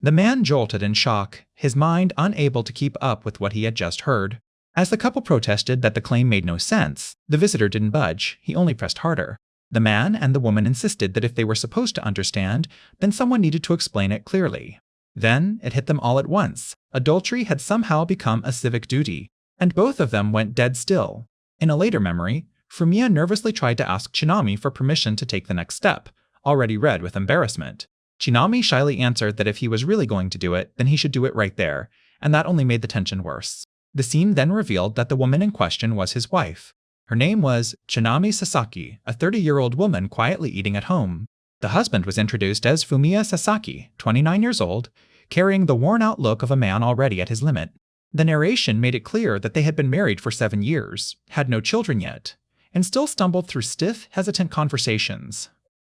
The man jolted in shock, his mind unable to keep up with what he had just heard. As the couple protested that the claim made no sense, the visitor didn't budge, he only pressed harder. The man and the woman insisted that if they were supposed to understand, then someone needed to explain it clearly. Then it hit them all at once. Adultery had somehow become a civic duty, and both of them went dead still. In a later memory, Fumiya nervously tried to ask Chinami for permission to take the next step, already red with embarrassment. Chinami shyly answered that if he was really going to do it, then he should do it right there, and that only made the tension worse. The scene then revealed that the woman in question was his wife. Her name was Chinami Sasaki, a 30-year-old woman quietly eating at home. The husband was introduced as Fumiya Sasaki, 29 years old, carrying the worn-out look of a man already at his limit. The narration made it clear that they had been married for 7 years, had no children yet, and still stumbled through stiff, hesitant conversations.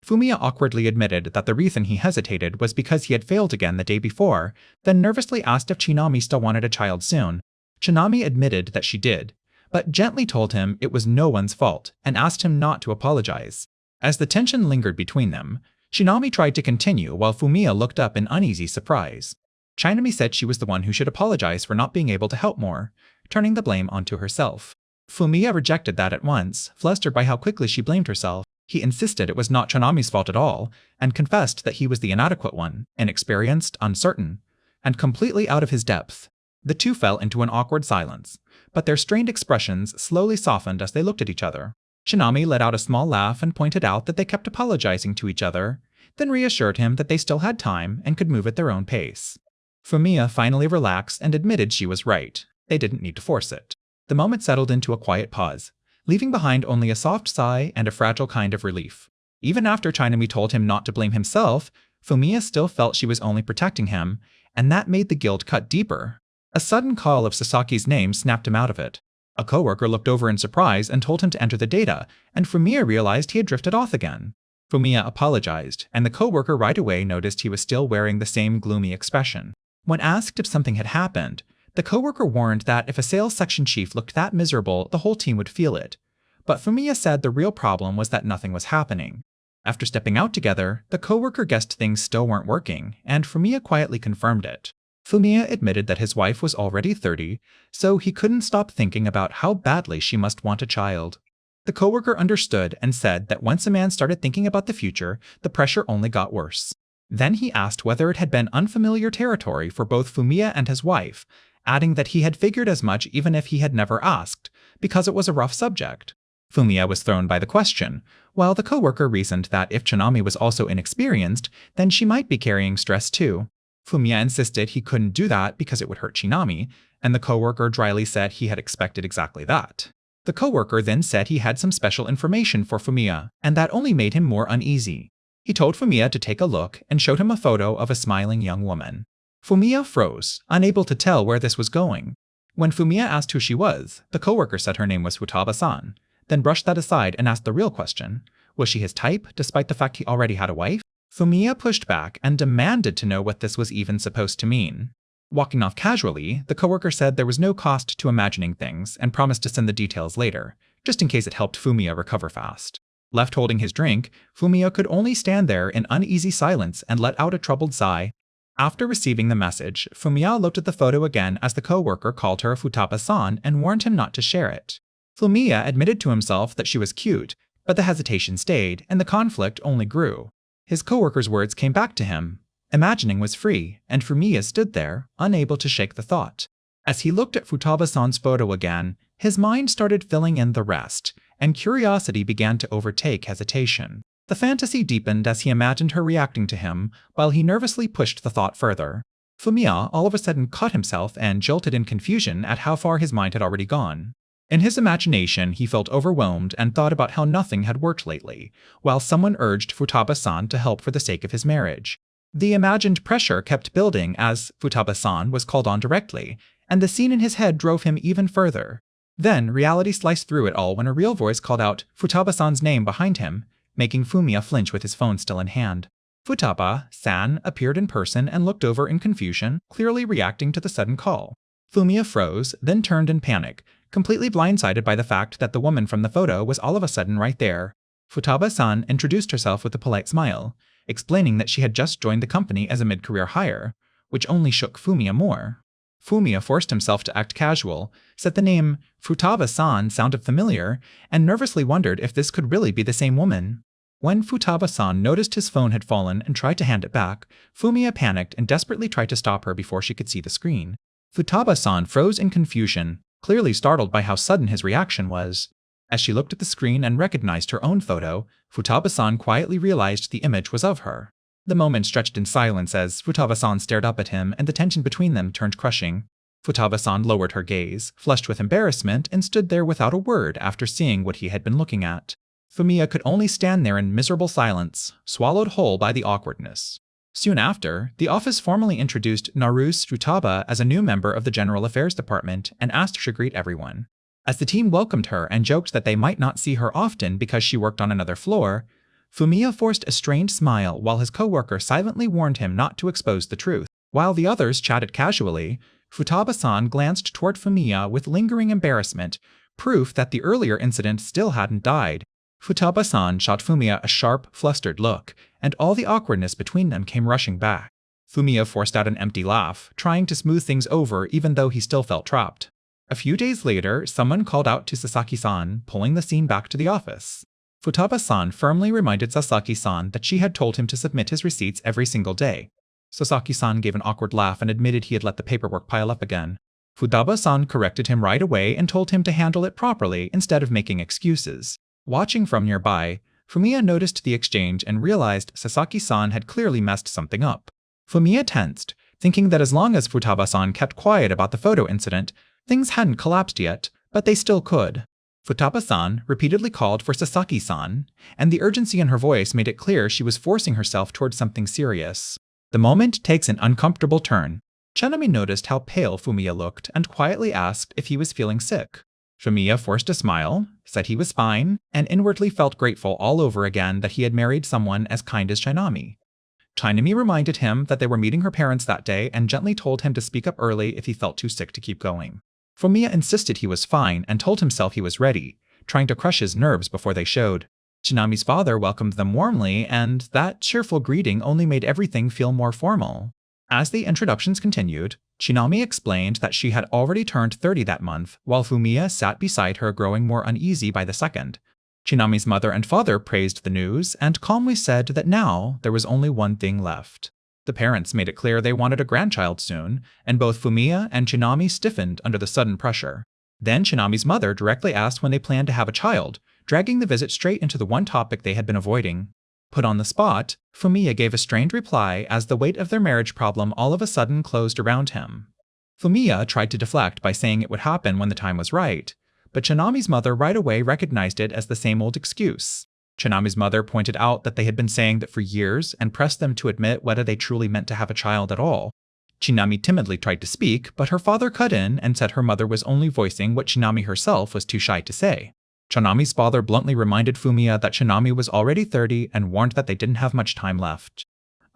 Fumiya awkwardly admitted that the reason he hesitated was because he had failed again the day before, then nervously asked if Chinami still wanted a child soon. Chinami admitted that she did, but gently told him it was no one's fault and asked him not to apologize. As the tension lingered between them, Chinami tried to continue while Fumiya looked up in uneasy surprise. Chinami said she was the one who should apologize for not being able to help more, turning the blame onto herself. Fumiya rejected that at once, flustered by how quickly she blamed herself. He insisted it was not Chinami's fault at all, and confessed that he was the inadequate one, inexperienced, uncertain, and completely out of his depth. The two fell into an awkward silence, but their strained expressions slowly softened as they looked at each other. Chinami let out a small laugh and pointed out that they kept apologizing to each other, then reassured him that they still had time and could move at their own pace. Fumiya finally relaxed and admitted she was right. They didn't need to force it. The moment settled into a quiet pause, leaving behind only a soft sigh and a fragile kind of relief. Even after Chinami told him not to blame himself, Fumiya still felt she was only protecting him, and that made the guilt cut deeper. A sudden call of Sasaki's name snapped him out of it. A coworker looked over in surprise and told him to enter the data, and Fumiya realized he had drifted off again. Fumiya apologized, and the coworker right away noticed he was still wearing the same gloomy expression. When asked if something had happened, the coworker warned that if a sales section chief looked that miserable, the whole team would feel it. But Fumiya said the real problem was that nothing was happening. After stepping out together, the coworker guessed things still weren't working, and Fumiya quietly confirmed it. Fumiya admitted that his wife was already 30, so he couldn't stop thinking about how badly she must want a child. The coworker understood and said that once a man started thinking about the future, the pressure only got worse. Then he asked whether it had been unfamiliar territory for both Fumiya and his wife, adding that he had figured as much even if he had never asked, because it was a rough subject. Fumiya was thrown by the question, while the coworker reasoned that if Chinami was also inexperienced, then she might be carrying stress too. Fumiya insisted he couldn't do that because it would hurt Chinami, and the coworker dryly said he had expected exactly that. The coworker then said he had some special information for Fumiya, and that only made him more uneasy. He told Fumiya to take a look and showed him a photo of a smiling young woman. Fumiya froze, unable to tell where this was going. When Fumiya asked who she was, the coworker said her name was Futaba-san, then brushed that aside and asked the real question. Was she his type, despite the fact he already had a wife? Fumiya pushed back and demanded to know what this was even supposed to mean. Walking off casually, the coworker said there was no cost to imagining things and promised to send the details later, just in case it helped Fumiya recover fast. Left holding his drink, Fumiya could only stand there in uneasy silence and let out a troubled sigh. After receiving the message, Fumiya looked at the photo again as the coworker called her Futaba-san and warned him not to share it. Fumiya admitted to himself that she was cute, but the hesitation stayed and the conflict only grew. His coworker's words came back to him. Imagining was free, and Fumiya stood there, unable to shake the thought. As he looked at Futaba-san's photo again, his mind started filling in the rest, and curiosity began to overtake hesitation. The fantasy deepened as he imagined her reacting to him, while he nervously pushed the thought further. Fumiya all of a sudden caught himself and jolted in confusion at how far his mind had already gone. In his imagination, he felt overwhelmed and thought about how nothing had worked lately, while someone urged Futaba-san to help for the sake of his marriage. The imagined pressure kept building as Futaba-san was called on directly, and the scene in his head drove him even further. Then reality sliced through it all when a real voice called out Futaba-san's name behind him, making Fumiya flinch with his phone still in hand. Futaba-san appeared in person and looked over in confusion, clearly reacting to the sudden call. Fumiya froze, then turned in panic, completely blindsided by the fact that the woman from the photo was all of a sudden right there. Futaba-san introduced herself with a polite smile, explaining that she had just joined the company as a mid-career hire. which only shook Fumiya more. Fumiya forced himself to act casual, said the name Futaba-san sounded familiar, and nervously wondered if this could really be the same woman. When Futaba-san noticed his phone had fallen and tried to hand it back, Fumiya panicked and desperately tried to stop her before she could see the screen. Futaba-san froze in confusion, clearly startled by how sudden his reaction was. As she looked at the screen and recognized her own photo, Futaba-san quietly realized the image was of her. The moment stretched in silence as Futaba-san stared up at him and the tension between them turned crushing. Futaba-san lowered her gaze, flushed with embarrassment, and stood there without a word after seeing what he had been looking at. Fumiya could only stand there in miserable silence, swallowed whole by the awkwardness. Soon after, the office formally introduced Naruse Futaba as a new member of the General Affairs Department and asked her to greet everyone. As the team welcomed her and joked that they might not see her often because she worked on another floor, Fumiya forced a strained smile while his coworker silently warned him not to expose the truth. While the others chatted casually, Futaba-san glanced toward Fumiya with lingering embarrassment, proof that the earlier incident still hadn't died. Futaba-san shot Fumiya a sharp, flustered look, and all the awkwardness between them came rushing back. Fumiya forced out an empty laugh, trying to smooth things over even though he still felt trapped. A few days later, someone called out to Sasaki-san, pulling the scene back to the office. Futaba-san firmly reminded Sasaki-san that she had told him to submit his receipts every single day. Sasaki-san gave an awkward laugh and admitted he had let the paperwork pile up again. Futaba-san corrected him right away and told him to handle it properly instead of making excuses. Watching from nearby, Fumiya noticed the exchange and realized Sasaki-san had clearly messed something up. Fumiya tensed, thinking that as long as Futaba-san kept quiet about the photo incident, things hadn't collapsed yet, but they still could. Futaba-san repeatedly called for Sasaki-san, and the urgency in her voice made it clear she was forcing herself towards something serious. The moment takes an uncomfortable turn. Chanami noticed how pale Fumiya looked and quietly asked if he was feeling sick. Fumiya forced a smile, said he was fine, and inwardly felt grateful all over again that he had married someone as kind as Chanami. Chanami reminded him that they were meeting her parents that day and gently told him to speak up early if he felt too sick to keep going. Fumiya insisted he was fine and told himself he was ready, trying to crush his nerves before they showed. Chanami's father welcomed them warmly, and that cheerful greeting only made everything feel more formal. As the introductions continued, Chanami explained that she had already turned 30 that month, while Fumiya sat beside her growing more uneasy by the second. Chanami's mother and father praised the news and calmly said that now there was only one thing left. The parents made it clear they wanted a grandchild soon, and both Fumiya and Chanami stiffened under the sudden pressure. Then Chanami's mother directly asked when they planned to have a child, dragging the visit straight into the one topic they had been avoiding. Put on the spot, Fumiya gave a strained reply as the weight of their marriage problem all of a sudden closed around him. Fumiya tried to deflect by saying it would happen when the time was right, but Chanami's mother right away recognized it as the same old excuse. Chanami's mother pointed out that they had been saying that for years and pressed them to admit whether they truly meant to have a child at all. Chanami timidly tried to speak, but her father cut in and said her mother was only voicing what Chanami herself was too shy to say. Chanami's father bluntly reminded Fumiya that Chanami was already 30 and warned that they didn't have much time left.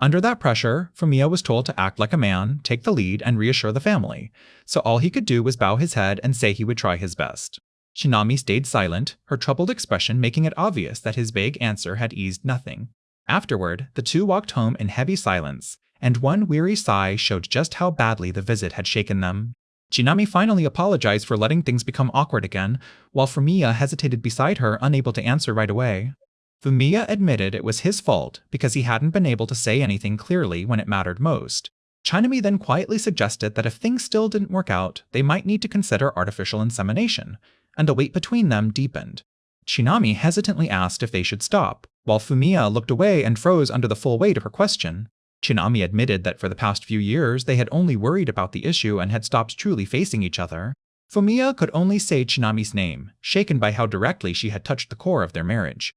Under that pressure, Fumiya was told to act like a man, take the lead, and reassure the family, so all he could do was bow his head and say he would try his best. Chanami stayed silent, her troubled expression making it obvious that his vague answer had eased nothing. Afterward, the two walked home in heavy silence, and one weary sigh showed just how badly the visit had shaken them. Chanami finally apologized for letting things become awkward again, while Fumiya hesitated beside her, unable to answer right away. Fumiya admitted it was his fault because he hadn't been able to say anything clearly when it mattered most. Chanami then quietly suggested that if things still didn't work out, they might need to consider artificial insemination, and the weight between them deepened. Chanami hesitantly asked if they should stop, while Fumiya looked away and froze under the full weight of her question. Chanami admitted that for the past few years they had only worried about the issue and had stopped truly facing each other. Fumiya could only say Chanami's name, shaken by how directly she had touched the core of their marriage.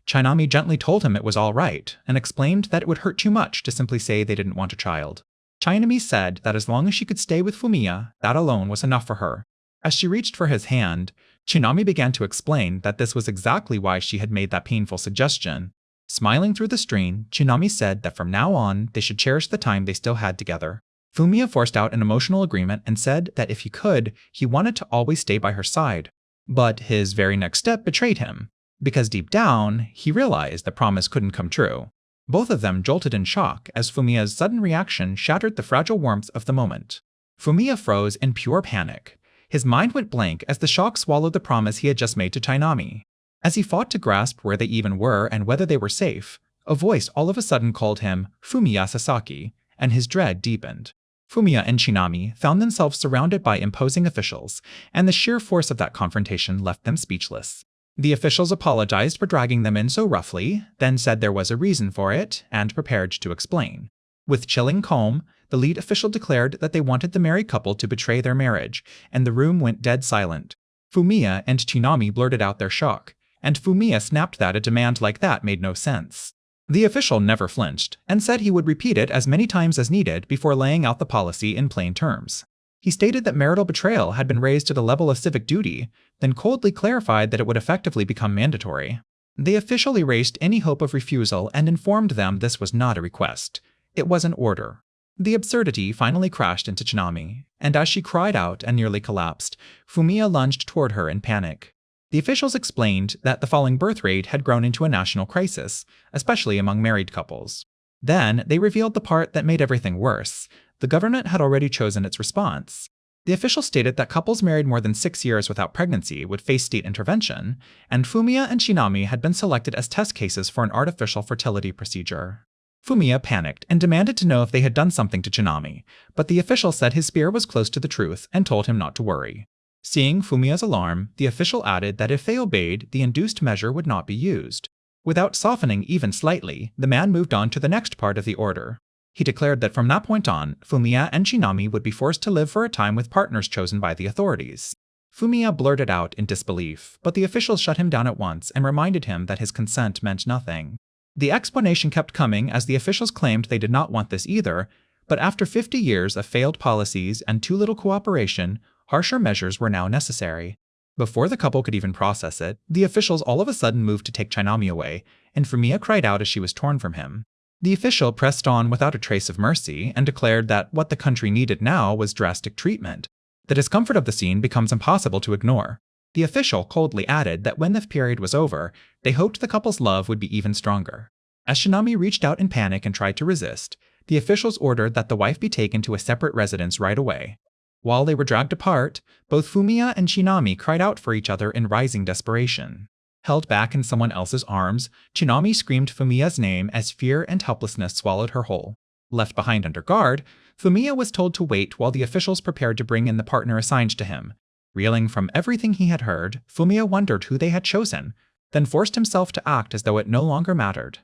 Chanami gently told him it was all right, and explained that it would hurt too much to simply say they didn't want a child. Chanami said that as long as she could stay with Fumiya, that alone was enough for her. As she reached for his hand, Chanami began to explain that this was exactly why she had made that painful suggestion. Smiling through the screen, Chanami said that from now on, they should cherish the time they still had together. Fumiya forced out an emotional agreement and said that if he could, he wanted to always stay by her side. But his very next step betrayed him, because deep down, he realized the promise couldn't come true. Both of them jolted in shock as Fumiya's sudden reaction shattered the fragile warmth of the moment. Fumiya froze in pure panic. His mind went blank as the shock swallowed the promise he had just made to Tainami. As he fought to grasp where they even were and whether they were safe, a voice all of a sudden called him Fumiya Sasaki, and his dread deepened. Fumiya and Shinami found themselves surrounded by imposing officials, and the sheer force of that confrontation left them speechless. The officials apologized for dragging them in so roughly, then said there was a reason for it, and prepared to explain. With chilling calm, the lead official declared that they wanted the married couple to betray their marriage, and the room went dead silent. Fumiya and Shinami blurted out their shock, and Fumiya snapped that a demand like that made no sense. The official never flinched, and said he would repeat it as many times as needed before laying out the policy in plain terms. He stated that marital betrayal had been raised to the level of civic duty, then coldly clarified that it would effectively become mandatory. They officially erased any hope of refusal and informed them this was not a request. It was an order. The absurdity finally crashed into Shinami, and as she cried out and nearly collapsed, Fumiya lunged toward her in panic. The officials explained that the falling birth rate had grown into a national crisis, especially among married couples. Then, they revealed the part that made everything worse. The government had already chosen its response. The official stated that couples married more than 6 years without pregnancy would face state intervention, and Fumiya and Shinami had been selected as test cases for an artificial fertility procedure. Fumiya panicked and demanded to know if they had done something to Shinami, but the official said his spear was close to the truth and told him not to worry. Seeing Fumiya's alarm, the official added that if they obeyed, the induced measure would not be used. Without softening even slightly, the man moved on to the next part of the order. He declared that from that point on, Fumiya and Shinami would be forced to live for a time with partners chosen by the authorities. Fumiya blurted out in disbelief, but the officials shut him down at once and reminded him that his consent meant nothing. The explanation kept coming as the officials claimed they did not want this either, but after 50 years of failed policies and too little cooperation, harsher measures were now necessary. Before the couple could even process it, the officials all of a sudden moved to take Shinami away, and Fumiya cried out as she was torn from him. The official pressed on without a trace of mercy and declared that what the country needed now was drastic treatment. The discomfort of the scene becomes impossible to ignore. The official coldly added that when the period was over, they hoped the couple's love would be even stronger. As Shinami reached out in panic and tried to resist, the officials ordered that the wife be taken to a separate residence right away. While they were dragged apart, both Fumiya and Shinami cried out for each other in rising desperation. Held back in someone else's arms, Shinami screamed Fumiya's name as fear and helplessness swallowed her whole. Left behind under guard, Fumiya was told to wait while the officials prepared to bring in the partner assigned to him. Reeling from everything he had heard, Fumiya wondered who they had chosen, then forced himself to act as though it no longer mattered.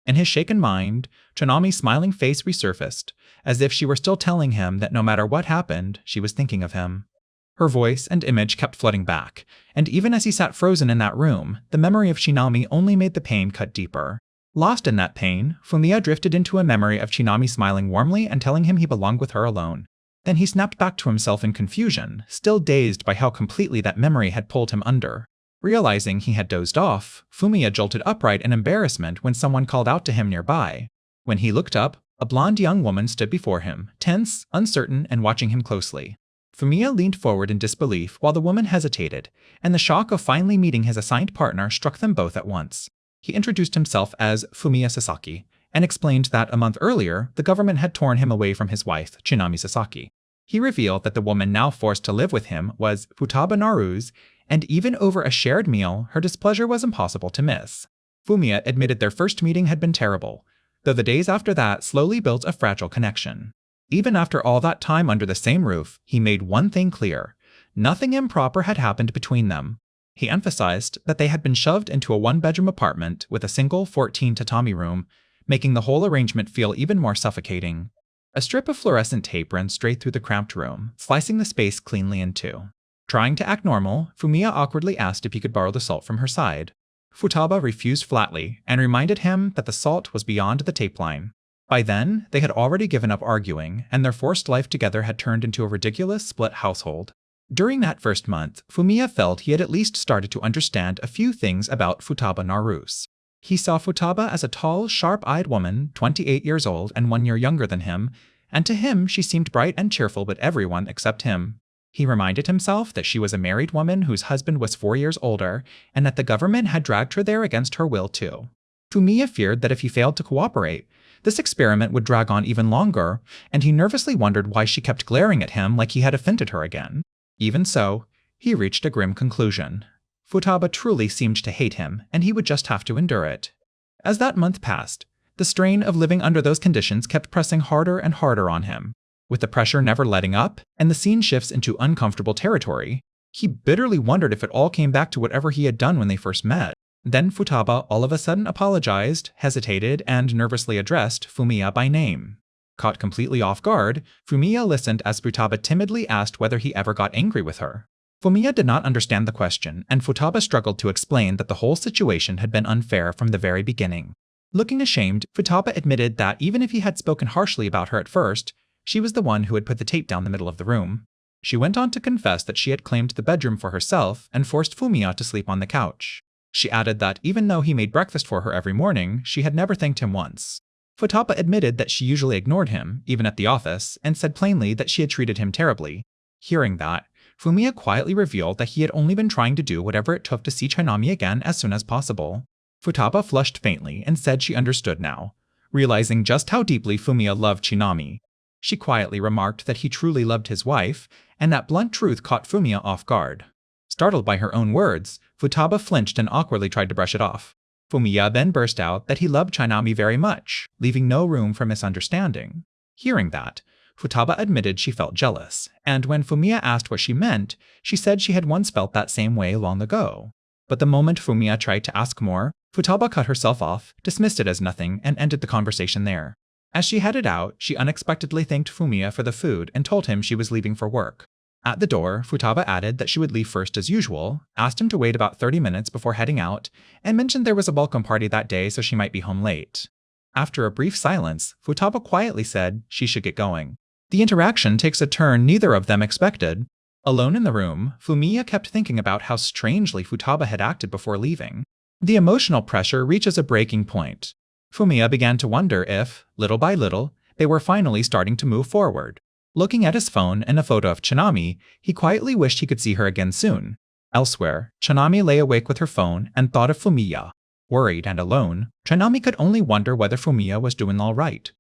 In his shaken mind, Shinami's smiling face resurfaced, as if she were still telling him that no matter what happened, she was thinking of him. Her voice and image kept flooding back, and even as he sat frozen in that room, the memory of Shinami only made the pain cut deeper. Lost in that pain, Fumiya drifted into a memory of Shinami smiling warmly and telling him he belonged with her alone. Then he snapped back to himself in confusion, still dazed by how completely that memory had pulled him under. Realizing he had dozed off, Fumiya jolted upright in embarrassment when someone called out to him nearby. When he looked up, a blonde young woman stood before him, tense, uncertain, and watching him closely. Fumiya leaned forward in disbelief while the woman hesitated, and the shock of finally meeting his assigned partner struck them both at once. He introduced himself as Fumiya Sasaki, and explained that a month earlier, the government had torn him away from his wife, Shinami Sasaki. He revealed that the woman now forced to live with him was Futaba Naru's, and even over a shared meal, her displeasure was impossible to miss. Fumiya admitted their first meeting had been terrible, though the days after that slowly built a fragile connection. Even after all that time under the same roof, he made one thing clear: nothing improper had happened between them. He emphasized that they had been shoved into a one-bedroom apartment with a single 14-tatami room, making the whole arrangement feel even more suffocating. A strip of fluorescent tape ran straight through the cramped room, slicing the space cleanly in two. Trying to act normal, Fumiya awkwardly asked if he could borrow the salt from her side. Futaba refused flatly and reminded him that the salt was beyond the tape line. By then, they had already given up arguing, and their forced life together had turned into a ridiculous split household. During that first month, Fumiya felt he had at least started to understand a few things about Futaba Naruse. He saw Futaba as a tall, sharp-eyed woman, 28 years old and 1 year younger than him, and to him she seemed bright and cheerful with everyone except him. He reminded himself that she was a married woman whose husband was 4 years older, and that the government had dragged her there against her will too. Fumiya feared that if he failed to cooperate, this experiment would drag on even longer, and he nervously wondered why she kept glaring at him like he had offended her again. Even so, he reached a grim conclusion. Futaba truly seemed to hate him, and he would just have to endure it. As that month passed, the strain of living under those conditions kept pressing harder and harder on him. With the pressure never letting up, and the scene shifts into uncomfortable territory, he bitterly wondered if it all came back to whatever he had done when they first met. Then Futaba all of a sudden apologized, hesitated, and nervously addressed Fumiya by name. Caught completely off guard, Fumiya listened as Futaba timidly asked whether he ever got angry with her. Fumiya did not understand the question, and Futaba struggled to explain that the whole situation had been unfair from the very beginning. Looking ashamed, Futaba admitted that even if he had spoken harshly about her at first, she was the one who had put the tape down the middle of the room. She went on to confess that she had claimed the bedroom for herself and forced Fumiya to sleep on the couch. She added that even though he made breakfast for her every morning, she had never thanked him once. Futaba admitted that she usually ignored him, even at the office, and said plainly that she had treated him terribly. Hearing that, Fumiya quietly revealed that he had only been trying to do whatever it took to see Chanami again as soon as possible. Futaba flushed faintly and said she understood now, realizing just how deeply Fumiya loved Chanami. She quietly remarked that he truly loved his wife, and that blunt truth caught Fumiya off guard. Startled by her own words, Futaba flinched and awkwardly tried to brush it off. Fumiya then burst out that he loved Chanami very much, leaving no room for misunderstanding. Hearing that, Futaba admitted she felt jealous, and when Fumiya asked what she meant, she said she had once felt that same way long ago. But the moment Fumiya tried to ask more, Futaba cut herself off, dismissed it as nothing, and ended the conversation there. As she headed out, she unexpectedly thanked Fumiya for the food and told him she was leaving for work. At the door, Futaba added that she would leave first as usual, asked him to wait about 30 minutes before heading out, and mentioned there was a welcome party that day so she might be home late. After a brief silence, Futaba quietly said she should get going. The interaction takes a turn neither of them expected. Alone in the room, Fumiya kept thinking about how strangely Futaba had acted before leaving. The emotional pressure reaches a breaking point. Fumiya began to wonder if, little by little, they were finally starting to move forward. Looking at his phone and a photo of Chanami, he quietly wished he could see her again soon. Elsewhere, Chanami lay awake with her phone and thought of Fumiya. Worried and alone, Chanami could only wonder whether Fumiya was doing all right.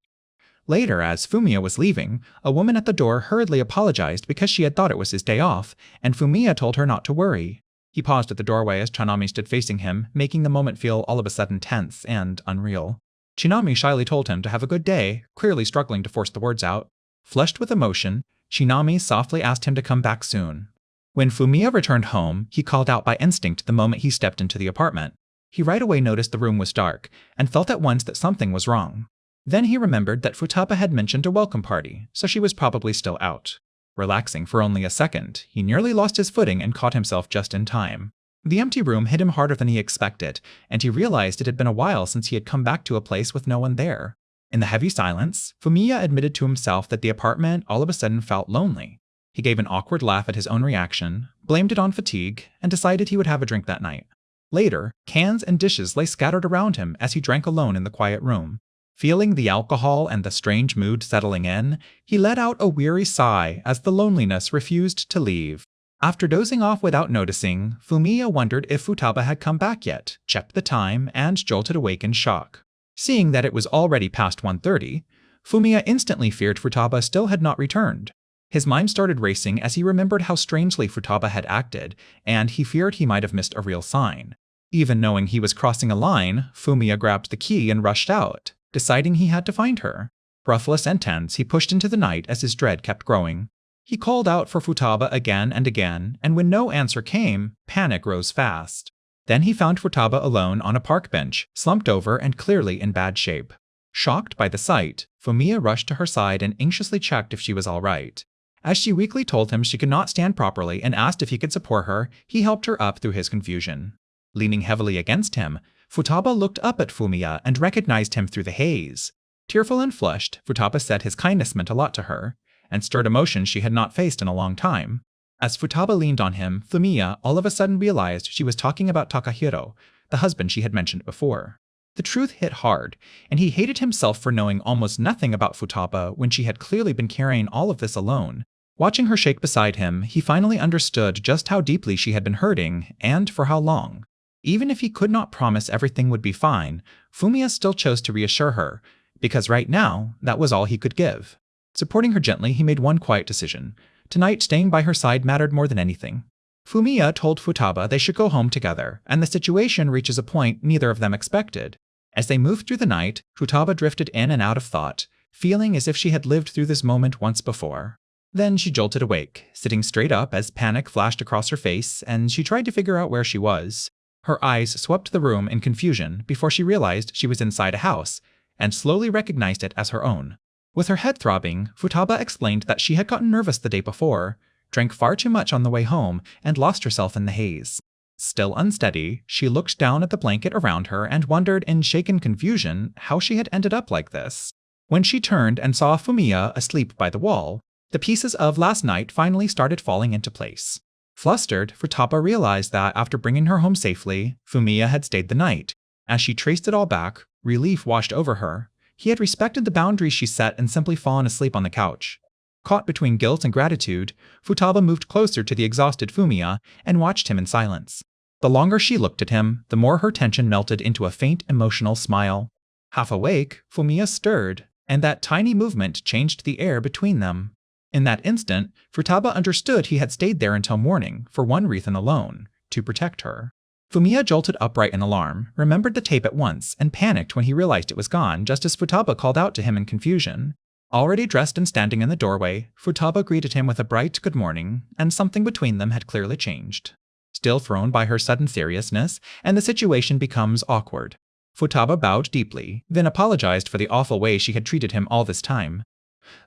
Later, as Fumiya was leaving, a woman at the door hurriedly apologized because she had thought it was his day off, and Fumiya told her not to worry. He paused at the doorway as Chanami stood facing him, making the moment feel all of a sudden tense and unreal. Chanami shyly told him to have a good day, clearly struggling to force the words out. Flushed with emotion, Chanami softly asked him to come back soon. When Fumiya returned home, he called out by instinct the moment he stepped into the apartment. He right away noticed the room was dark, and felt at once that something was wrong. Then he remembered that Futaba had mentioned a welcome party, so she was probably still out. Relaxing for only a second, he nearly lost his footing and caught himself just in time. The empty room hit him harder than he expected, and he realized it had been a while since he had come back to a place with no one there. In the heavy silence, Fumiya admitted to himself that the apartment all of a sudden felt lonely. He gave an awkward laugh at his own reaction, blamed it on fatigue, and decided he would have a drink that night. Later, cans and dishes lay scattered around him as he drank alone in the quiet room. Feeling the alcohol and the strange mood settling in, he let out a weary sigh as the loneliness refused to leave. After dozing off without noticing, Fumiya wondered if Futaba had come back yet, checked the time, and jolted awake in shock. Seeing that it was already past 1:30, Fumiya instantly feared Futaba still had not returned. His mind started racing as he remembered how strangely Futaba had acted, and he feared he might have missed a real sign. Even knowing he was crossing a line, Fumiya grabbed the key and rushed out, deciding he had to find her. Breathless and tense, he pushed into the night as his dread kept growing. He called out for Futaba again and again, and when no answer came, panic rose fast. Then he found Futaba alone on a park bench, slumped over and clearly in bad shape. Shocked by the sight, Fumiya rushed to her side and anxiously checked if she was all right. As she weakly told him she could not stand properly and asked if he could support her, he helped her up through his confusion. Leaning heavily against him, Futaba looked up at Fumiya and recognized him through the haze. Tearful and flushed, Futaba said his kindness meant a lot to her, and stirred emotions she had not faced in a long time. As Futaba leaned on him, Fumiya all of a sudden realized she was talking about Takahiro, the husband she had mentioned before. The truth hit hard, and he hated himself for knowing almost nothing about Futaba when she had clearly been carrying all of this alone. Watching her shake beside him, he finally understood just how deeply she had been hurting, and for how long. Even if he could not promise everything would be fine, Fumiya still chose to reassure her, because right now, that was all he could give. Supporting her gently, he made one quiet decision. Tonight, staying by her side mattered more than anything. Fumiya told Futaba they should go home together, and the situation reaches a point neither of them expected. As they moved through the night, Futaba drifted in and out of thought, feeling as if she had lived through this moment once before. Then she jolted awake, sitting straight up as panic flashed across her face, and she tried to figure out where she was. Her eyes swept the room in confusion before she realized she was inside a house, and slowly recognized it as her own. With her head throbbing, Futaba explained that she had gotten nervous the day before, drank far too much on the way home, and lost herself in the haze. Still unsteady, she looked down at the blanket around her and wondered in shaken confusion how she had ended up like this. When she turned and saw Fumiya asleep by the wall, the pieces of last night finally started falling into place. Flustered, Futaba realized that after bringing her home safely, Fumiya had stayed the night. As she traced it all back, relief washed over her. He had respected the boundaries she set and simply fallen asleep on the couch. Caught between guilt and gratitude, Futaba moved closer to the exhausted Fumiya and watched him in silence. The longer she looked at him, the more her tension melted into a faint emotional smile. Half awake, Fumiya stirred, and that tiny movement changed the air between them. In that instant, Futaba understood he had stayed there until morning, for one reason alone, to protect her. Fumiya jolted upright in alarm, remembered the tape at once, and panicked when he realized it was gone, just as Futaba called out to him in confusion. Already dressed and standing in the doorway, Futaba greeted him with a bright good morning, and something between them had clearly changed. Still thrown by her sudden seriousness, and the situation becomes awkward. Futaba bowed deeply, then apologized for the awful way she had treated him all this time.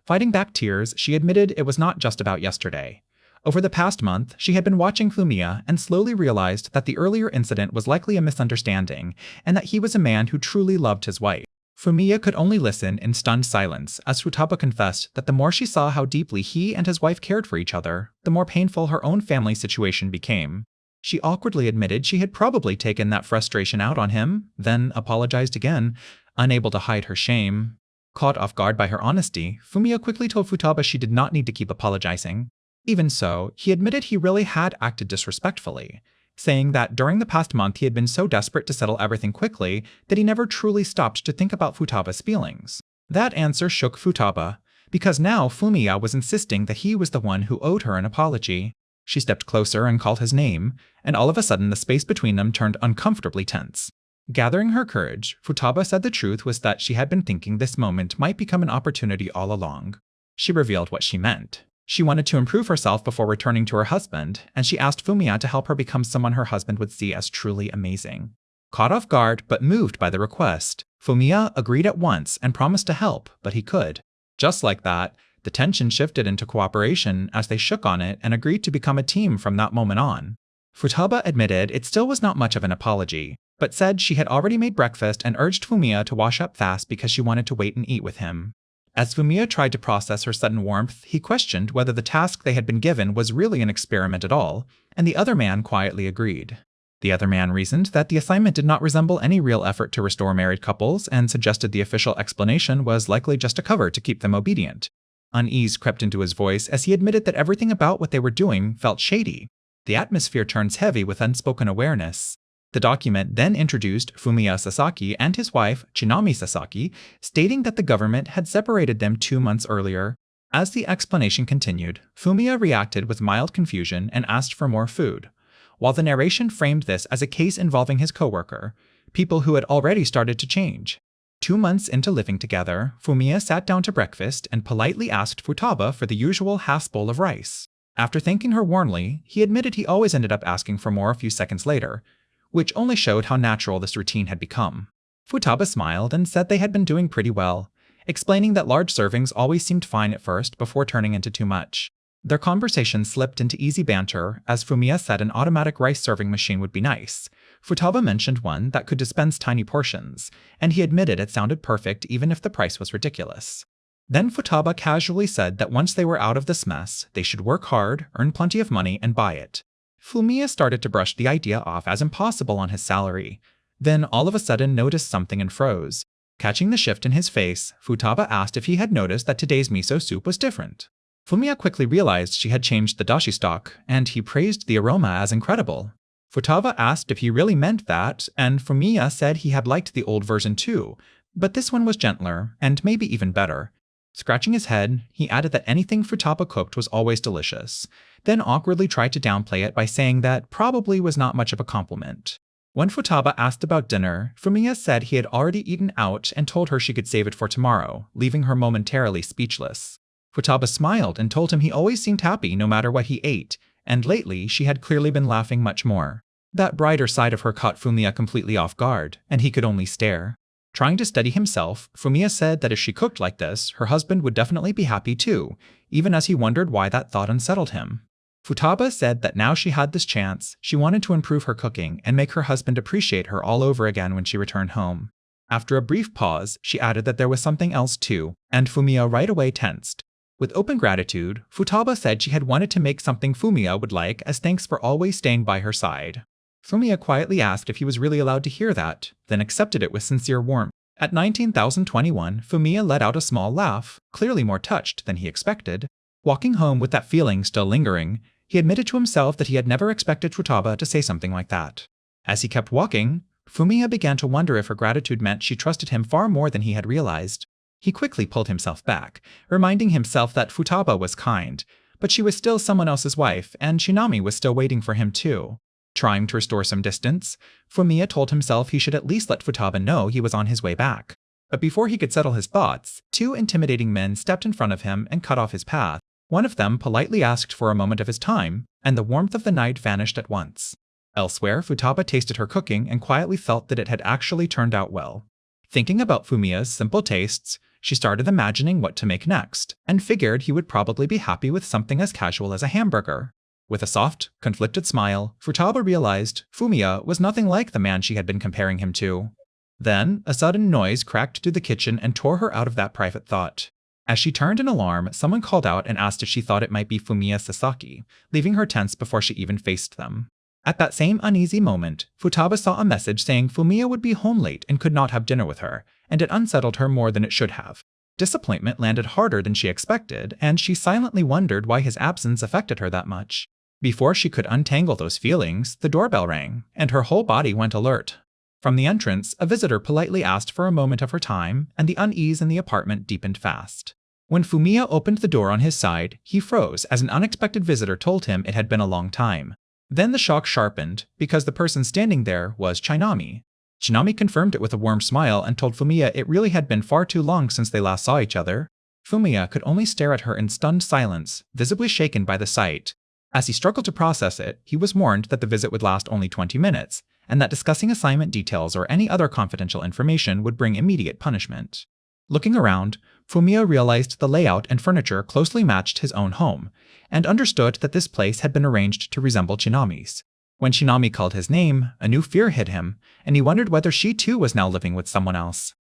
Fighting back tears, she admitted it was not just about yesterday. Over the past month, she had been watching Fumiya and slowly realized that the earlier incident was likely a misunderstanding, and that he was a man who truly loved his wife. Fumiya could only listen in stunned silence as Futaba confessed that the more she saw how deeply he and his wife cared for each other, the more painful her own family situation became. She awkwardly admitted she had probably taken that frustration out on him, then apologized again, unable to hide her shame. Caught off guard by her honesty, Fumiya quickly told Futaba she did not need to keep apologizing. Even so, he admitted he really had acted disrespectfully, saying that during the past month he had been so desperate to settle everything quickly that he never truly stopped to think about Futaba's feelings. That answer shook Futaba, because now Fumiya was insisting that he was the one who owed her an apology. She stepped closer and called his name, and all of a sudden the space between them turned uncomfortably tense. Gathering her courage, Futaba said the truth was that she had been thinking this moment might become an opportunity all along. She revealed what she meant. She wanted to improve herself before returning to her husband, and she asked Fumiya to help her become someone her husband would see as truly amazing. Caught off guard but moved by the request, Fumiya agreed at once and promised to help, but he could. Just like that, the tension shifted into cooperation as they shook on it and agreed to become a team from that moment on. Futaba admitted it still was not much of an apology, but said she had already made breakfast and urged Fumiya to wash up fast because she wanted to wait and eat with him. As Fumiya tried to process her sudden warmth, he questioned whether the task they had been given was really an experiment at all, and the other man quietly agreed. The other man reasoned that the assignment did not resemble any real effort to restore married couples and suggested the official explanation was likely just a cover to keep them obedient. Unease crept into his voice as he admitted that everything about what they were doing felt shady. The atmosphere turns heavy with unspoken awareness. The document then introduced Fumiya Sasaki and his wife, Chinami Sasaki, stating that the government had separated them 2 months earlier. As the explanation continued, Fumiya reacted with mild confusion and asked for more food, while the narration framed this as a case involving his coworker, people who had already started to change. 2 months into living together, Fumiya sat down to breakfast and politely asked Futaba for the usual half bowl of rice. After thanking her warmly, he admitted he always ended up asking for more a few seconds later, which only showed how natural this routine had become. Futaba smiled and said they had been doing pretty well, explaining that large servings always seemed fine at first before turning into too much. Their conversation slipped into easy banter as Fumiya said an automatic rice serving machine would be nice. Futaba mentioned one that could dispense tiny portions, and he admitted it sounded perfect even if the price was ridiculous. Then Futaba casually said that once they were out of this mess, they should work hard, earn plenty of money, and buy it. Fumiya started to brush the idea off as impossible on his salary, then all of a sudden noticed something and froze. Catching the shift in his face, Futaba asked if he had noticed that today's miso soup was different. Fumiya quickly realized she had changed the dashi stock, and he praised the aroma as incredible. Futaba asked if he really meant that, and Fumiya said he had liked the old version too, but this one was gentler, and maybe even better. Scratching his head, he added that anything Futaba cooked was always delicious, then awkwardly tried to downplay it by saying that probably was not much of a compliment. When Futaba asked about dinner, Fumiya said he had already eaten out and told her she could save it for tomorrow, leaving her momentarily speechless. Futaba smiled and told him he always seemed happy no matter what he ate, and lately she had clearly been laughing much more. That brighter side of her caught Fumiya completely off guard, and he could only stare. Trying to steady himself, Fumiya said that if she cooked like this, her husband would definitely be happy too, even as he wondered why that thought unsettled him. Futaba said that now she had this chance, she wanted to improve her cooking and make her husband appreciate her all over again when she returned home. After a brief pause, she added that there was something else too, and Fumiya right away tensed. With open gratitude, Futaba said she had wanted to make something Fumiya would like as thanks for always staying by her side. Fumiya quietly asked if he was really allowed to hear that, then accepted it with sincere warmth. At 19,021, Fumiya let out a small laugh, clearly more touched than he expected. Walking home with that feeling still lingering, he admitted to himself that he had never expected Futaba to say something like that. As he kept walking, Fumiya began to wonder if her gratitude meant she trusted him far more than he had realized. He quickly pulled himself back, reminding himself that Futaba was kind, but she was still someone else's wife, and Shinami was still waiting for him too. Trying to restore some distance, Fumiya told himself he should at least let Futaba know he was on his way back. But before he could settle his thoughts, two intimidating men stepped in front of him and cut off his path. One of them politely asked for a moment of his time, and the warmth of the night vanished at once. Elsewhere, Futaba tasted her cooking and quietly felt that it had actually turned out well. Thinking about Fumiya's simple tastes, she started imagining what to make next, and figured he would probably be happy with something as casual as a hamburger. With a soft, conflicted smile, Futaba realized Fumiya was nothing like the man she had been comparing him to. Then, a sudden noise cracked through the kitchen and tore her out of that private thought. As she turned in alarm, someone called out and asked if she thought it might be Fumiya Sasaki, leaving her tense before she even faced them. At that same uneasy moment, Futaba saw a message saying Fumiya would be home late and could not have dinner with her, and it unsettled her more than it should have. Disappointment landed harder than she expected, and she silently wondered why his absence affected her that much. Before she could untangle those feelings, the doorbell rang, and her whole body went alert. From the entrance, a visitor politely asked for a moment of her time, and the unease in the apartment deepened fast. When Fumiya opened the door on his side, he froze as an unexpected visitor told him it had been a long time. Then the shock sharpened, because the person standing there was Shinami. Shinami confirmed it with a warm smile and told Fumiya it really had been far too long since they last saw each other. Fumiya could only stare at her in stunned silence, visibly shaken by the sight. As he struggled to process it, he was warned that the visit would last only 20 minutes, and that discussing assignment details or any other confidential information would bring immediate punishment. Looking around, Fumiya realized the layout and furniture closely matched his own home, and understood that this place had been arranged to resemble Shinami's. When Shinami called his name, a new fear hit him, and he wondered whether she too was now living with someone else.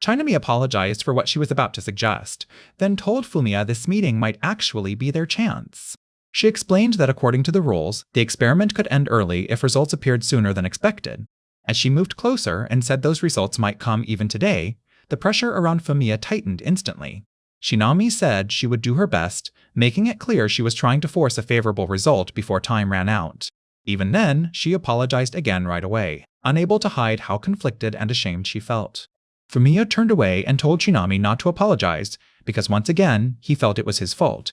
Shinami apologized for what she was about to suggest, then told Fumiya this meeting might actually be their chance. She explained that according to the rules, the experiment could end early if results appeared sooner than expected. As she moved closer and said those results might come even today, the pressure around Fumiya tightened instantly. Shinami said she would do her best, making it clear she was trying to force a favorable result before time ran out. Even then, she apologized again right away, unable to hide how conflicted and ashamed she felt. Fumiya turned away and told Shinami not to apologize, because once again, he felt it was his fault.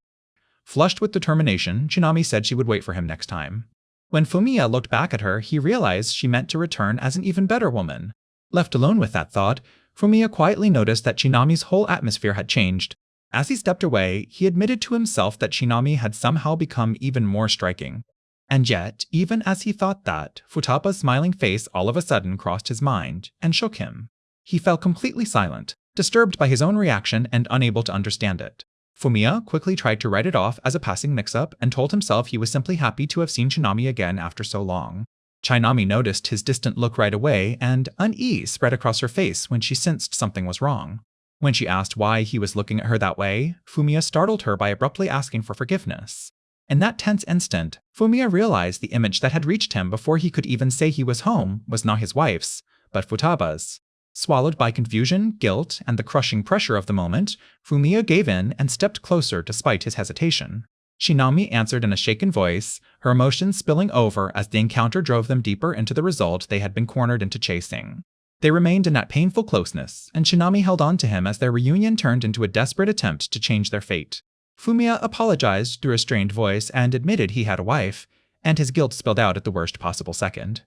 Flushed with determination, Shinami said she would wait for him next time. When Fumiya looked back at her, he realized she meant to return as an even better woman. Left alone with that thought, Fumiya quietly noticed that Shinami's whole atmosphere had changed. As he stepped away, he admitted to himself that Shinami had somehow become even more striking. And yet, even as he thought that, Futaba's smiling face all of a sudden crossed his mind and shook him. He fell completely silent, disturbed by his own reaction and unable to understand it. Fumiya quickly tried to write it off as a passing mix-up and told himself he was simply happy to have seen Shinami again after so long. Shinami noticed his distant look right away, and unease spread across her face when she sensed something was wrong. When she asked why he was looking at her that way, Fumiya startled her by abruptly asking for forgiveness. In that tense instant, Fumiya realized the image that had reached him before he could even say he was home was not his wife's, but Futaba's. Swallowed by confusion, guilt, and the crushing pressure of the moment, Fumiya gave in and stepped closer despite his hesitation. Shinami answered in a shaken voice, her emotions spilling over as the encounter drove them deeper into the result they had been cornered into chasing. They remained in that painful closeness, and Shinami held on to him as their reunion turned into a desperate attempt to change their fate. Fumiya apologized through a strained voice and admitted he had a wife, and his guilt spilled out at the worst possible second.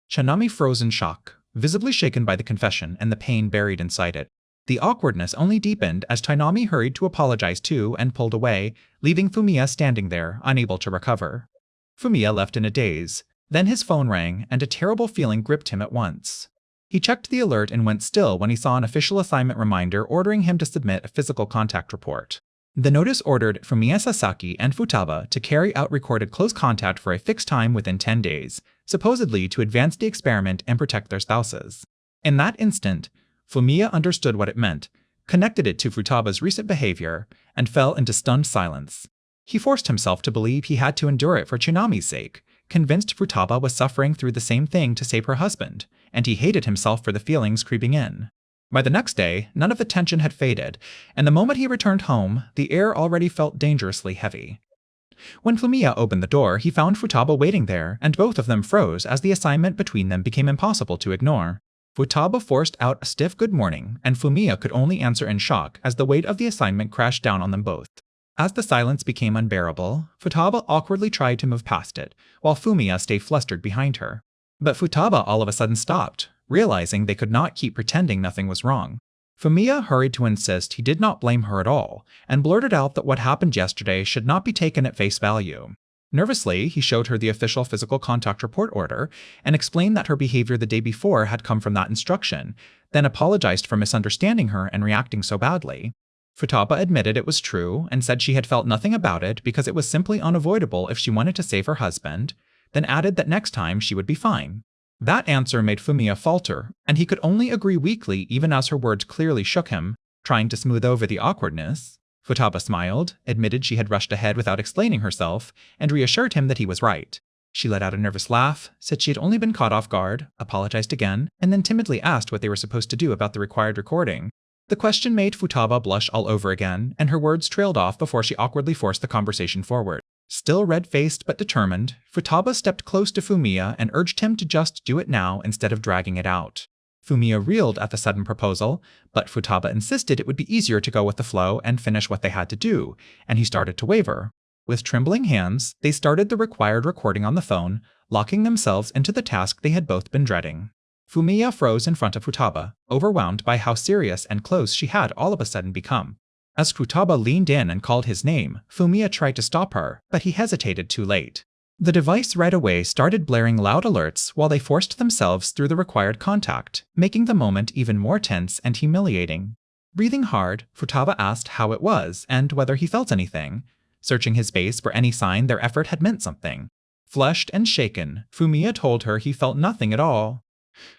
Shinami froze in shock, visibly shaken by the confession and the pain buried inside it. The awkwardness only deepened as Tainami hurried to apologize too and pulled away, leaving Fumiya standing there, unable to recover. Fumiya left in a daze. Then his phone rang, and a terrible feeling gripped him at once. He checked the alert and went still when he saw an official assignment reminder ordering him to submit a physical contact report. The notice ordered Fumiya Sasaki and Futaba to carry out recorded close contact for a fixed time within 10 days, supposedly to advance the experiment and protect their spouses. In that instant, Fumiya understood what it meant, connected it to Futaba's recent behavior, and fell into stunned silence. He forced himself to believe he had to endure it for Chinami's sake, convinced Futaba was suffering through the same thing to save her husband, and he hated himself for the feelings creeping in. By the next day, none of the tension had faded, and the moment he returned home, the air already felt dangerously heavy. When Fumiya opened the door, he found Futaba waiting there, and both of them froze as the assignment between them became impossible to ignore. Futaba forced out a stiff good morning, and Fumiya could only answer in shock as the weight of the assignment crashed down on them both. As the silence became unbearable, Futaba awkwardly tried to move past it, while Fumiya stayed flustered behind her. But Futaba all of a sudden stopped, realizing they could not keep pretending nothing was wrong. Fumiya hurried to insist he did not blame her at all, and blurted out that what happened yesterday should not be taken at face value. Nervously, he showed her the official physical contact report order and explained that her behavior the day before had come from that instruction, then apologized for misunderstanding her and reacting so badly. Futaba admitted it was true and said she had felt nothing about it because it was simply unavoidable if she wanted to save her husband, then added that next time she would be fine. That answer made Fumiya falter, and he could only agree weakly even as her words clearly shook him, trying to smooth over the awkwardness. Futaba smiled, admitted she had rushed ahead without explaining herself, and reassured him that he was right. She let out a nervous laugh, said she had only been caught off guard, apologized again, and then timidly asked what they were supposed to do about the required recording. The question made Futaba blush all over again, and her words trailed off before she awkwardly forced the conversation forward. Still red-faced but determined, Futaba stepped close to Fumiya and urged him to just do it now instead of dragging it out. Fumiya reeled at the sudden proposal, but Futaba insisted it would be easier to go with the flow and finish what they had to do, and he started to waver. With trembling hands, they started the required recording on the phone, locking themselves into the task they had both been dreading. Fumiya froze in front of Futaba, overwhelmed by how serious and close she had all of a sudden become. As Futaba leaned in and called his name, Fumiya tried to stop her, but he hesitated too late. The device right away started blaring loud alerts while they forced themselves through the required contact, making the moment even more tense and humiliating. Breathing hard, Futaba asked how it was and whether he felt anything, searching his face for any sign their effort had meant something. Flushed and shaken, Fumiya told her he felt nothing at all.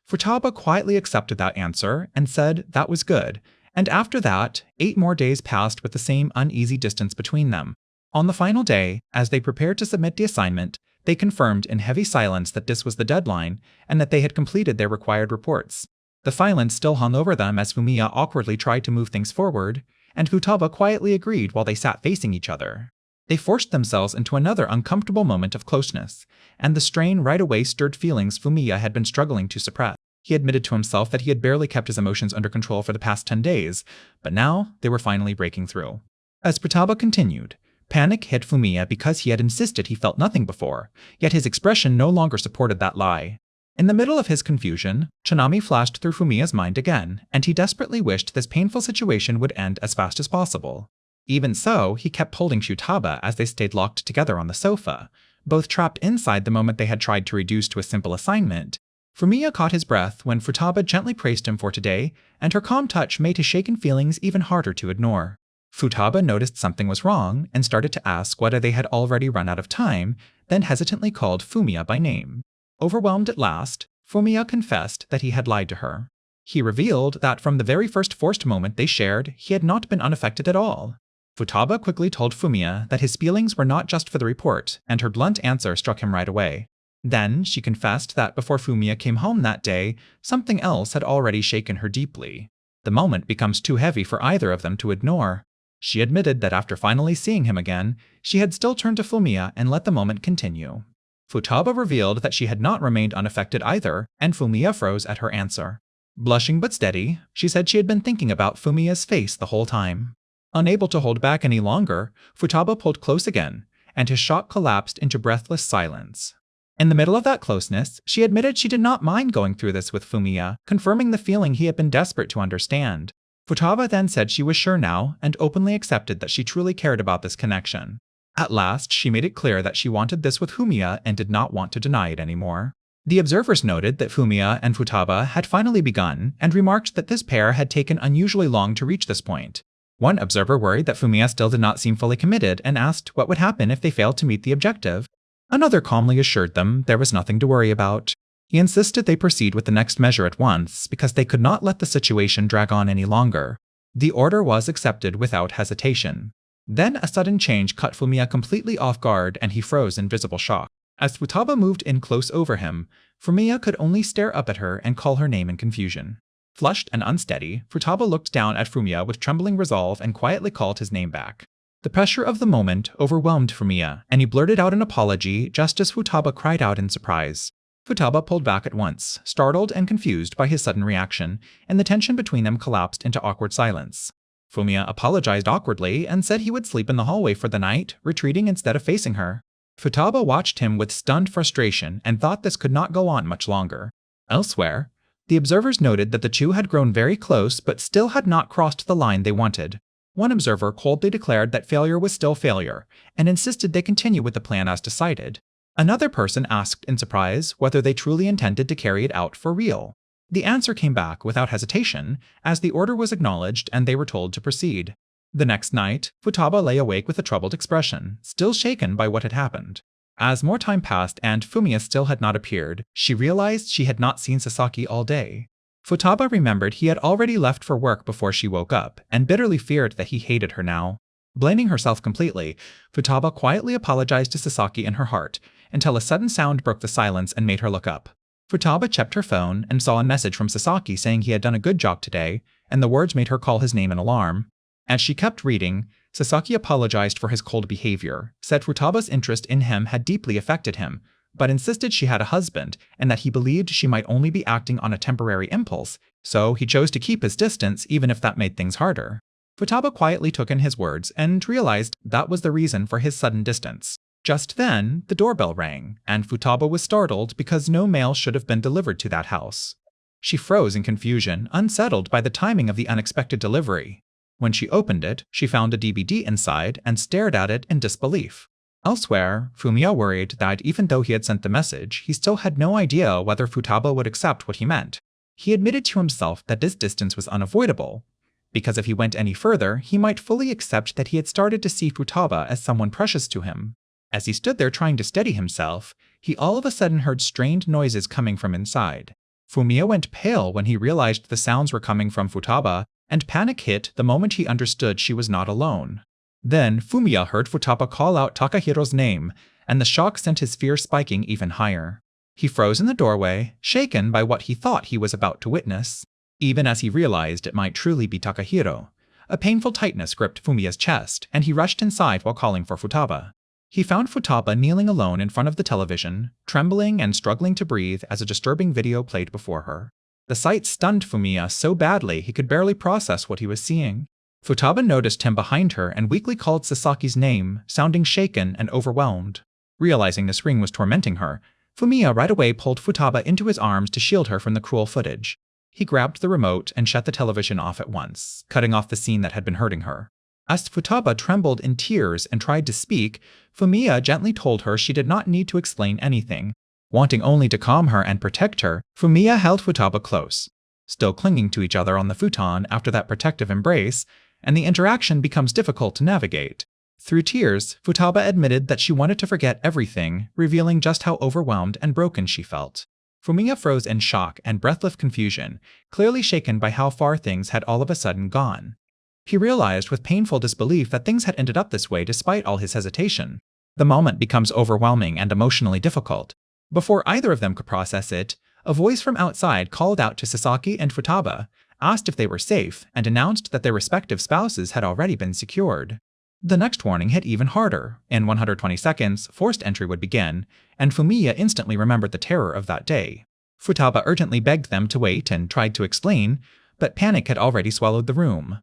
Futaba quietly accepted that answer and said that was good, and after that, 8 more days passed with the same uneasy distance between them. On the final day, as they prepared to submit the assignment, they confirmed in heavy silence that this was the deadline and that they had completed their required reports. The silence still hung over them as Fumiya awkwardly tried to move things forward, and Futaba quietly agreed while they sat facing each other. They forced themselves into another uncomfortable moment of closeness, and the strain right away stirred feelings Fumiya had been struggling to suppress. He admitted to himself that he had barely kept his emotions under control for the past 10 days, but now they were finally breaking through. As Futaba continued, panic hit Fumiya because he had insisted he felt nothing before, yet his expression no longer supported that lie. In the middle of his confusion, Chanami flashed through Fumiya's mind again, and he desperately wished this painful situation would end as fast as possible. Even so, he kept holding Futaba as they stayed locked together on the sofa, both trapped inside the moment they had tried to reduce to a simple assignment. Fumiya caught his breath when Futaba gently praised him for today, and her calm touch made his shaken feelings even harder to ignore. Futaba noticed something was wrong and started to ask whether they had already run out of time, then hesitantly called Fumiya by name. Overwhelmed at last, Fumiya confessed that he had lied to her. He revealed that from the very first forced moment they shared, he had not been unaffected at all. Futaba quickly told Fumiya that his feelings were not just for the report, and her blunt answer struck him right away. Then she confessed that before Fumiya came home that day, something else had already shaken her deeply. The moment becomes too heavy for either of them to ignore. She admitted that after finally seeing him again, she had still turned to Fumiya and let the moment continue. Futaba revealed that she had not remained unaffected either, and Fumiya froze at her answer. Blushing but steady, she said she had been thinking about Fumiya's face the whole time. Unable to hold back any longer, Futaba pulled close again, and his shock collapsed into breathless silence. In the middle of that closeness, she admitted she did not mind going through this with Fumiya, confirming the feeling he had been desperate to understand. Futaba then said she was sure now, and openly accepted that she truly cared about this connection. At last, she made it clear that she wanted this with Fumiya and did not want to deny it anymore. The observers noted that Fumiya and Futaba had finally begun, and remarked that this pair had taken unusually long to reach this point. One observer worried that Fumiya still did not seem fully committed and asked what would happen if they failed to meet the objective. Another calmly assured them there was nothing to worry about. He insisted they proceed with the next measure at once because they could not let the situation drag on any longer. The order was accepted without hesitation. Then a sudden change caught Fumiya completely off guard and he froze in visible shock. As Futaba moved in close over him, Fumiya could only stare up at her and call her name in confusion. Flushed and unsteady, Futaba looked down at Fumiya with trembling resolve and quietly called his name back. The pressure of the moment overwhelmed Fumiya, and he blurted out an apology just as Futaba cried out in surprise. Futaba pulled back at once, startled and confused by his sudden reaction, and the tension between them collapsed into awkward silence. Fumiya apologized awkwardly and said he would sleep in the hallway for the night, retreating instead of facing her. Futaba watched him with stunned frustration and thought this could not go on much longer. Elsewhere, the observers noted that the two had grown very close but still had not crossed the line they wanted. One observer coldly declared that failure was still failure, and insisted they continue with the plan as decided. Another person asked in surprise whether they truly intended to carry it out for real. The answer came back without hesitation, as the order was acknowledged and they were told to proceed. The next night, Futaba lay awake with a troubled expression, still shaken by what had happened. As more time passed and Fumiya still had not appeared, she realized she had not seen Sasaki all day. Futaba remembered he had already left for work before she woke up, and bitterly feared that he hated her now. Blaming herself completely, Futaba quietly apologized to Sasaki in her heart, until a sudden sound broke the silence and made her look up. Futaba checked her phone and saw a message from Sasaki saying he had done a good job today, and the words made her call his name in alarm. As she kept reading, Sasaki apologized for his cold behavior, said Futaba's interest in him had deeply affected him, but insisted she had a husband and that he believed she might only be acting on a temporary impulse, so he chose to keep his distance even if that made things harder. Futaba quietly took in his words and realized that was the reason for his sudden distance. Just then, the doorbell rang, and Futaba was startled because no mail should have been delivered to that house. She froze in confusion, unsettled by the timing of the unexpected delivery. When she opened it, she found a DVD inside and stared at it in disbelief. Elsewhere, Fumiya worried that even though he had sent the message, he still had no idea whether Futaba would accept what he meant. He admitted to himself that this distance was unavoidable, because if he went any further, he might fully accept that he had started to see Futaba as someone precious to him. As he stood there trying to steady himself, he all of a sudden heard strained noises coming from inside. Fumiya went pale when he realized the sounds were coming from Futaba, and panic hit the moment he understood she was not alone. Then Fumiya heard Futaba call out Takahiro's name, and the shock sent his fear spiking even higher. He froze in the doorway, shaken by what he thought he was about to witness. Even as he realized it might truly be Takahiro, a painful tightness gripped Fumiya's chest, and he rushed inside while calling for Futaba. He found Futaba kneeling alone in front of the television, trembling and struggling to breathe as a disturbing video played before her. The sight stunned Fumiya so badly he could barely process what he was seeing. Futaba noticed him behind her and weakly called Sasaki's name, sounding shaken and overwhelmed. Realizing this ring was tormenting her, Fumiya right away pulled Futaba into his arms to shield her from the cruel footage. He grabbed the remote and shut the television off at once, cutting off the scene that had been hurting her. As Futaba trembled in tears and tried to speak, Fumiya gently told her she did not need to explain anything. Wanting only to calm her and protect her, Fumiya held Futaba close. Still clinging to each other on the futon after that protective embrace, and the interaction becomes difficult to navigate. Through tears, Futaba admitted that she wanted to forget everything, revealing just how overwhelmed and broken she felt. Fumiya froze in shock and breathless confusion, clearly shaken by how far things had all of a sudden gone. He realized with painful disbelief that things had ended up this way despite all his hesitation. The moment becomes overwhelming and emotionally difficult. Before either of them could process it, a voice from outside called out to Sasaki and Futaba, asked if they were safe, and announced that their respective spouses had already been secured. The next warning hit even harder. In 120 seconds, forced entry would begin, and Fumiya instantly remembered the terror of that day. Futaba urgently begged them to wait and tried to explain, but panic had already swallowed the room.